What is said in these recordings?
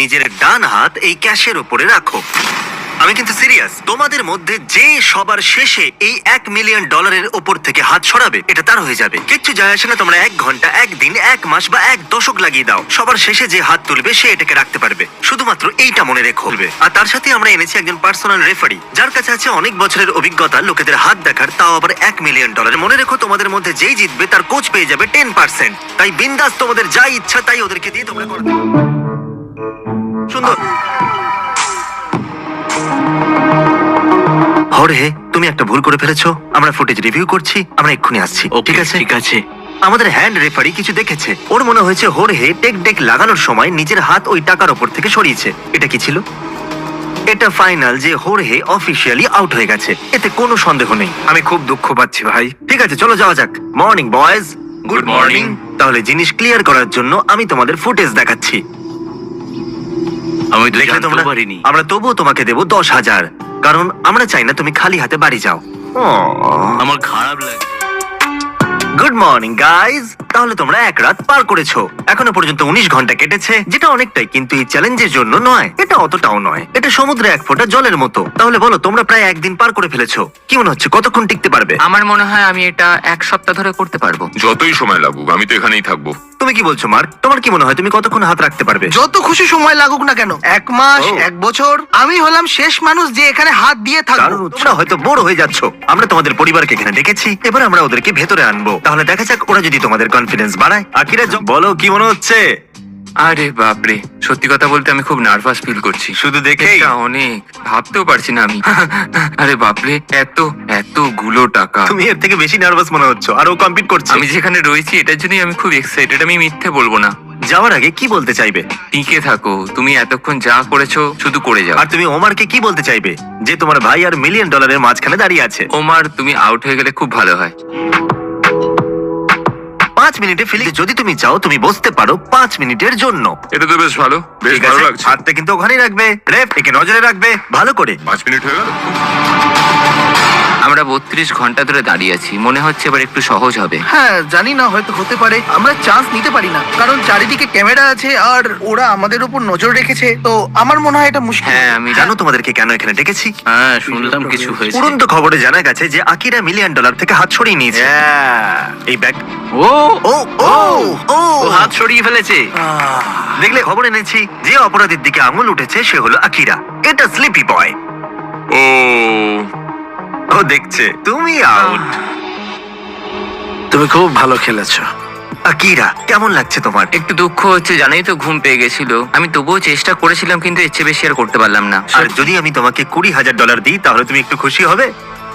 নিজের ডান হাত এই ক্যাশের উপরে রাখো। আমি কিন্তু সিরিয়াস, তোমাদের মধ্যে যে সবার শেষে এই $1 মিলিয়ন ওপর থেকে হাত সরাবে এটা তার হয়ে যাবে। কিচ্ছু যায় আসে না তোমরা 1 ঘন্টা, 1 দিন, 1 মাস বা 1 দশক লাগিয়ে দাও, সবার শেষে যে হাত তুলবে সে এটাকে রাখতে পারবে। শুধুমাত্র এইটা মনে রেখো। আর তার সাথে আমরা এনেছি একজন পার্সোনাল রেফারি যার কাছে আছে অনেক বছরের অভিজ্ঞতা লোকেদের হাত দেখার, তাও আবার $1 মিলিয়ন। মনে রেখো তোমাদের মধ্যে যেই জিতবে তার কোচ পেয়ে যাবে 10%। তাই বিন্দাস তোমাদের যা ইচ্ছা তাই ওদেরকে দিয়ে তোমরা করো। সুন্দর। হরহে, তুমি একটা ভুল করে ফেলেছো। আমরা ফুটেজ রিভিউ করছি, আমরা এক্ষুনি আসছি। ঠিক আছে, ঠিক আছে। আমাদের হ্যান্ড রেফারি কিছু দেখেছে। ওর মনে হয়েছে হরহে টেক ডেক লাগানোর সময় নিজের হাত ওই টাকার উপর থেকে সরিয়েছে। এটা কি ছিল? এটা ফাইনাল যে হরহে অফিসিয়ালি আউট হয়ে গেছে, এতে কোনো সন্দেহ নেই। আমি খুব দুঃখ পাচ্ছি ভাই। ঠিক আছে, চলো যাওয়া যাক। Morning boys. Good morning. তাহলে জিনিস ক্লিয়ার করার জন্য আমি তোমাদের ফুটেজ দেখাচ্ছি। আমি তো দেখলে জানতেও তোমরা, পারিনি। আমরা তবুও তোমাকে দেবো 10,000, কারণ আমরা চাই না তুমি খালি হাতে বাড়ি যাও। আমার খারাপ লাগে। Good morning guys. তাহলে তোমরা 1 রাত পার করেছো। এখনো পর্যন্ত 19 ঘন্টা কেটেছে, যেটা অনেকটাই, কিন্তু এই চ্যালেঞ্জের জন্য নয়। এটা অতটাও নয়, এটা সমুদ্রে 1 ফোঁটা জলের মতো। তাহলে বলো, তোমরা প্রায় 1 দিন পার করে ফেলেছো। কি মনে হচ্ছে কতক্ষণ টিকতে পারবে? আমার মনে হয় আমি এটা 1 সপ্তাহ ধরে করতে পারবো। যতই সময় লাগুক আমি তো এখানেই থাকবো। তুমি কি বলছো মার্ক? তোমার কি মনে হয় তুমি কতক্ষণ হাত রাখতে পারবে? যত খুশি সময় লাগুক না কেন, 1 মাস, ও। 1 বছর, আমি হলাম শেষ মানুষ যে এখানে হাত দিয়ে কারণ থাকবো। তোমরা হয়তো বোর হয়ে যাচ্ছ। আমরা তোমাদের পরিবারকে এখানে ডেকেছি, এবার আমরা ওদেরকে ভেতরে আনবো। তাহলে দেখা যাক ওরা যদি তোমাদের কনফিডেন্স বাড়ায়। আকিরা, বলো কি মনে হচ্ছে? আরে বাপরে, সত্যি কথা বলতে আমি খুব নার্ভাস ফিল করছি। শুধু দেখেই? এটা অনেক, ভাবতেও পারছি না আমি। আরে বাপরে, এতগুলো টাকা। তুমি এর থেকে বেশি নার্ভাস মনে হচ্ছে, আর ও কম্পিট করছে। আমি যেখানে রয়েছি এটার জন্যই আমি খুব এক্সাইটেড, আমি মিথ্যে বলবো না। যাওয়ার আগে কি বলতে চাইবে? টিকে থাকো, তুমি এতক্ষণ যা করেছো শুধু করে যাও। আর তুমি ওমারকে কি বলতে চাইবে, যে তোমার ভাই আর $1 মিলিয়ন মাঝখানে দাঁড়িয়ে আছে? ওমার, তুমি আউট হয়ে গেলে খুব ভালো হয়। 5 মিনিটে ফিলি, যদি তুমি চাও তুমি বসতে পারো 5 মিনিটের জন্য। এটা তো বেশ ভালো, বেশ ঠিক ভালো আছে, লাগছে। হাতটা কিন্তু ওখানেই রাখবে। রেফ একে নজরে রাখবে ভালো করে। 5 মিনিট হয়ে গেল। আমরা 32 ঘন্টা ধরে দাঁড়িয়ে আছি, মনে হচ্ছে এবার একটু সহজ হবে। হ্যাঁ, জানি না, হয়তো হতে পারে। আমরা চান্স নিতে পারি না, কারণ চারিদিকে ক্যামেরা আছে আর ওরা আমাদের উপর নজর রেখেছে। তো আমার মনে হয় এটা মুশকিল। হ্যাঁ, আমি জানো তোমাদেরকে কেন এখানে ডেকেছি? হ্যাঁ, শুনলাম কিছু হয়েছে। উড়ন্ত খবরে জানা গেছে যে আকিরা $1 মিলিয়ন থেকে হাত সরিয়ে নিয়েছে। এই ব্যাগ। ও ও ও ও ও হাত সরিয়ে ফেলেছে। দেখলে, খবর এনেছি যে অপরাধীর দিকে আঙুল উঠেছে সে হলো আকিরা। এটা স্লিপি বয়। ও ও দেখছে তুমি আউট। তুমি খুব ভালো খেলেছো। আকিরা, কেমন লাগছে তোমার? একটু দুঃখ হচ্ছে, জানোই তো ঘুম পেয়ে গেছিল। আমি তবুও চেষ্টা করেছিলাম, কিন্তু এর চেয়ে বেশি আর করতে পারলাম না। আর যদি আমি তোমাকে $20,000 দিই তাহলে তুমি একটু খুশি হবে?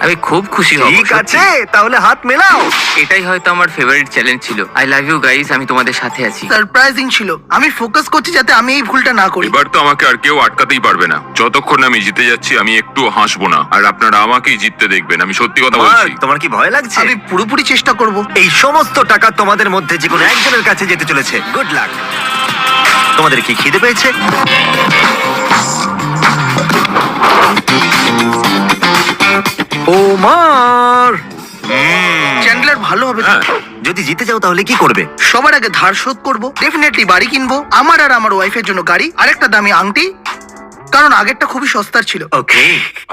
আমি খুব খুশি হব। ঠিক আছে, তাহলে হাত মেলাও। এটাই হয়তো আমার ফেভারিট চ্যালেঞ্জ ছিল। আই লাভ ইউ গাইস, আমি তোমাদের সাথে আছি। সারপ্রাইজিং ছিল। আমি ফোকাস করছি যাতে আমি এই ভুলটা না করি। এবার তো আমাকে আর কেউ আটকাতেই পারবে না। যতক্ষণ না আমি জিতে যাচ্ছি আমি একটু হাসবো না, আর আপনারা আমাকেই জিততে দেখবেন। আমি সত্যি কথা বলছি। মার্ক, তোমার কি ভয় লাগছে? আমি পুরোপুরি চেষ্টা করব। এই সমস্ত টাকা তোমাদের মধ্যে যে কোনো একজনের কাছে যেতে চলেছে। Good luck. তোমাদের কি খিদে পেয়েছে? ওমার, চ্যান্ডলার ভালো হবে তো? হ্যাঁ। যদি জিতে যাও তাহলে কি করবে? সবার আগে ধার শোধ করব, ডেফিনেটলি বাড়ি কিনবো, আমার আর আমার ওয়াইফের জন্য গাড়ি, আরেকটা দামি আংটি, কারণ আগেরটা খুবই সস্তার ছিল। ওকে,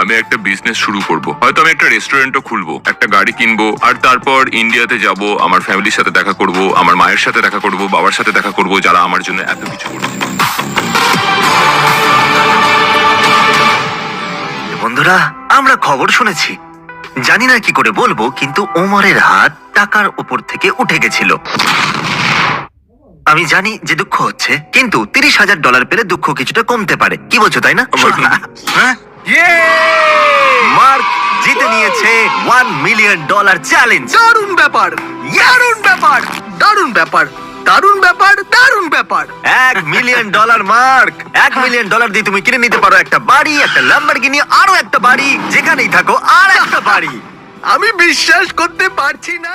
আমি একটা বিজনেস শুরু করব। হয়তো আমি একটা রেস্টুরেন্টও খুলবো, একটা গাড়ি কিনবো, আর তারপর ইন্ডিয়াতে যাব, আমার ফ্যামিলির সাথে দেখা করব, আমার মায়ের সাথে দেখা করব, বাবার সাথে দেখা করব, যারা আমার জন্য এত কিছু করেছে। বন্ধুরা, আমরা খবর শুনেছি, জানি না কি করে বলবো, কিন্তু ওমরের হাত টাকার উপর থেকে উঠে গেছিল। আমি জানি যে দুঃখ হচ্ছে, কিন্তু $30,000 পেলে দুঃখ কিছুটা কমতে পারে। কি বলছো, তাই না? হ্যাঁ, মার্ক জিতে নিয়েছে $1 মিলিয়ন চ্যালেঞ্জ। দারুণ ব্যাপার, দারুণ ব্যাপার, দারুণ ব্যাপার, দারুণ ব্যাপার, দারুণ ব্যাপার। $1 মিলিয়ন মার্ক। $1 মিলিয়ন দিয়ে তুমি কিনে নিতে পারো একটা বাড়ি, একটা ল্যাম্বরগিনি, আরো একটা বাড়ি, যেখানেই থাকো আর একটা বাড়ি। আমি বিশ্বাস করতে পারছি না।